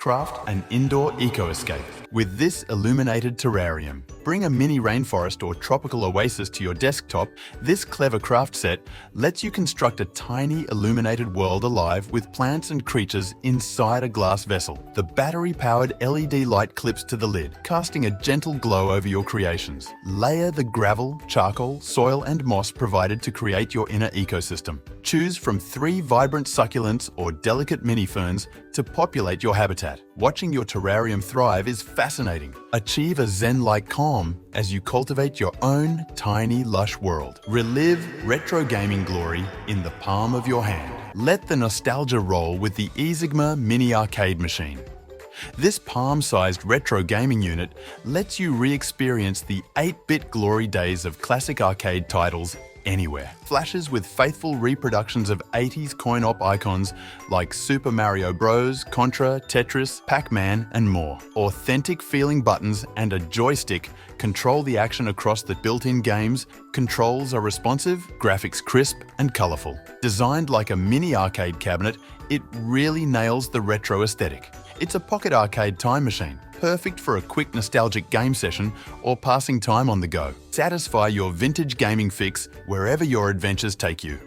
Craft an indoor eco-escape with this illuminated terrarium. Bring a mini rainforest or tropical oasis to your desktop. This clever craft set lets you construct a tiny illuminated world alive with plants and creatures inside a glass vessel. The battery-powered LED light clips to the lid, casting a gentle glow over your creations. Layer the gravel, charcoal, soil and moss provided to create your inner ecosystem. Choose from 3 vibrant succulents or delicate mini ferns to populate your habitat. Watching your terrarium thrive is fascinating. Achieve a zen-like calm as you cultivate your own tiny, lush world. Relive retro gaming glory in the palm of your hand. Let the nostalgia roll with the eSigma Mini Arcade Machine. This palm-sized retro gaming unit lets you re-experience the 8-bit glory days of classic arcade titles anywhere. Flashes with faithful reproductions of 80s coin-op icons like Super Mario Bros, Contra, Tetris, Pac-Man, and more. Authentic feeling buttons and a joystick control the action across the built-in games. Controls are responsive, graphics crisp and colorful. Designed like a mini arcade cabinet, it really nails the retro aesthetic. It's a pocket arcade time machine, perfect for a quick nostalgic game session or passing time on the go. Satisfy your vintage gaming fix wherever your adventures take you.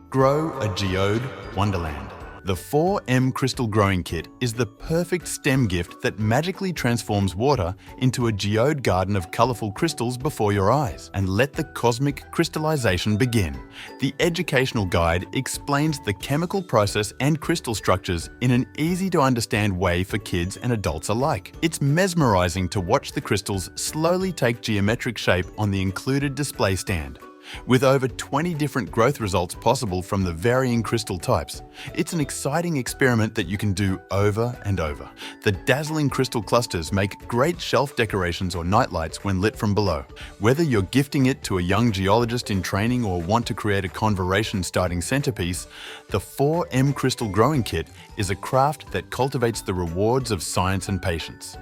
Grow a geode wonderland. The 4M Crystal Growing Kit is the perfect STEM gift that magically transforms water into a geode garden of colorful crystals before your eyes. And let the cosmic crystallization begin. The educational guide explains the chemical process and crystal structures in an easy-to-understand way for kids and adults alike. It's mesmerizing to watch the crystals slowly take geometric shape on the included display stand. With over 20 different growth results possible from the varying crystal types, it's an exciting experiment that you can do over and over. The dazzling crystal clusters make great shelf decorations or nightlights when lit from below. Whether you're gifting it to a young geologist in training or want to create a conversation-starting centerpiece, the 4M Crystal Growing Kit is a craft that cultivates the rewards of science and patience.